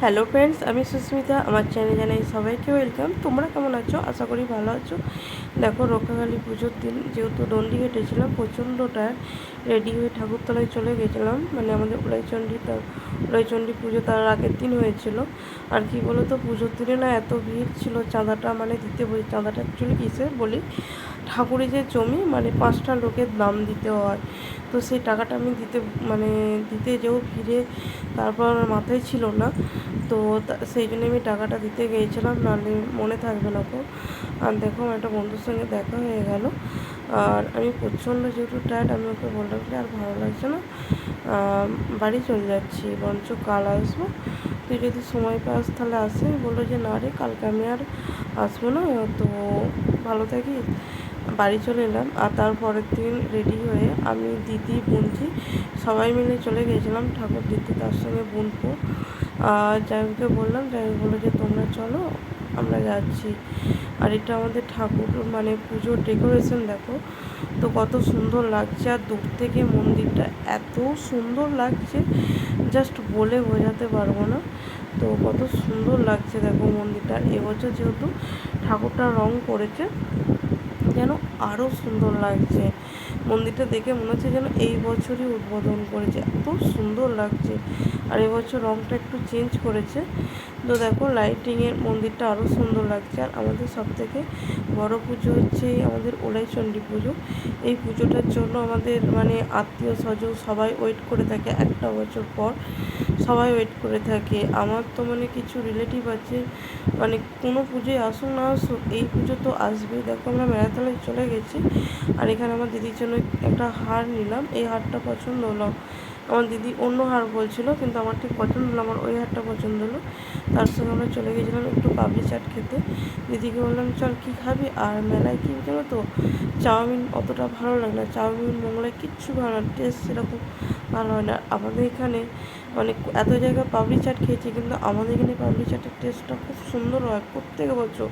Hello friends, আমি সুস্মিতা। আমার চ্যানেলে জানাই সবাইকে ওয়েলকাম। তোমরা কেমন আছো? আশা করি ভালো আছো। দেখো, রক্ষাকালী পুজোর দিন যেহেতু দণ্ডি হেঁটেছিলাম, প্রচণ্ড টায়ার, রেডি হয়ে ঠাকুরতলায় চলে গেছিলাম। মানে আমাদের উলাইচণ্ডী পুজো তার আগের দিন হয়েছিল। আর কি বলো তো, পুজোর দিনে না এত ভিড় ছিল, চাঁদাটা মানে দিতে বলি। চাঁদাটা অ্যাকচুয়ালি কিসে বলি, ঠাকুরের যে জমি মানে 5টা লোকের নাম দিতে হয়, তো সেই টাকাটা আমি দিতে যেও ভিড়ে, তারপর আমার মাথায় ছিল না। তো সেই জন্য আমি টাকাটা দিতে গিয়েছিলাম, নাহলে মনে থাকবে না তো। আর দেখো, আমার একটা বন্ধুর সঙ্গে দেখা হয়ে গেল। আর আমি প্রচণ্ড যেহেতু টায়ার্ড, আমি ওকে বললাম যে আর ভালো লাগছে না, বাড়ি চলে যাচ্ছি, বরঞ্চ কাল আসবো, তুই যদি সময় পাস তাহলে আসে। বললো যে না রে, কালকে আমি আর আসবো না, তো ভালো থাকিস। বাড়ি চলে এলাম। আর তারপরের দিন রেডি হয়ে আমি, দিদি, বোনজি সবাই মিলে চলে গিয়েছিলাম ঠাকুর দিতে, তার সঙ্গে বোনপো। জামাইকে বললাম, জামাই বললো যে তোমরা চলো, আমরা যাচ্ছি। আর এটা আমাদের ঠাকুর মানে পুজোর ডেকোরেশন দেখো তো কত সুন্দর লাগছে। আর দূর থেকে মন্দিরটা এত সুন্দর লাগছে, জাস্ট বলে বোঝাতে পারবো না। তো কত সুন্দর লাগছে দেখো মন্দিরটা। এবছর যেহেতু ঠাকুরটা রং করেছে, যেন আরও সুন্দর লাগছে। মন্দিরটা দেখে মনে হচ্ছে যেন এই বছরই উদ্বোধন করেছে, এত সুন্দর লাগছে। আর এবছর রঙটা একটু চেঞ্জ করেছে, তো দেখো লাইটিংয়ের মন্দিরটা আরও সুন্দর লাগছে। আর আমাদের সবথেকে বড় পুজো হচ্ছে আমাদের উলাইচণ্ডী পুজো। এই পুজোটার জন্য আমাদের মানে আত্মীয় স্বজন সবাই ওয়েট করে থাকে, একটা বছর পর সবাই ওয়েট করে থাকে। আমার তো মানে কিছু রিলেটিভ আছে, মানে কোনো পুজোয় আসুক না আসুক, এই পুজো তো আসবেই। দেখো, আমরা মেলাতলায় চলে গেছি। আর এখানে আমার দিদির জন্য একটা হার নিলাম, এই হারটা পছন্দ হলো। আমার দিদি অন্য হার বলছিল, কিন্তু আমার ঠিক পছন্দ হলো, আমার ওই হারটা পছন্দ হলো। তার সঙ্গে আমরা চলে গেছিলাম একটু পাপড়ি চাট খেতে। দিদিকে বললাম চল কী খাবি, আর মেলায় কী জানো তো, চাউমিন অতটা ভালো লাগে না, চাউমিন মোগলাই কিচ্ছু ভালো না, টেস্ট সেরকম ভালো হয় না। আমাদের এখানে মানে এত জায়গায় পাপড়ি চাট খেয়েছি, কিন্তু আমাদের এখানে পাপড়ি চাটের টেস্টটা খুব সুন্দর হয় প্রত্যেক বছর।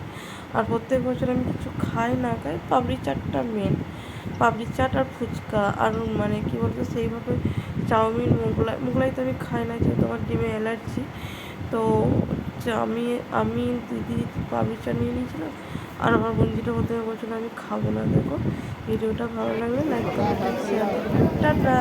আর প্রত্যেক বছর আমি কিছু খাই না খাই, পাপড়ি চাটটা মেন। পাপড়ি চাট আর ফুচকা, আর মানে কী বলতো, সেইভাবে চাউমিন মোগলাই তো আমি খাই না, যেহেতু আমার ডিমে অ্যালার্জি। তো আমি আমি দিদি পাপড়ি চাট নিয়ে নিয়েছিলাম। আর আমার বন্ধুটা প্রথমে বলছিল আমি খাবো না। দেখো, ভিডিওটা ভালো লাগলে লাইক, কমেন্ট, শেয়ার করবেন। টাটা।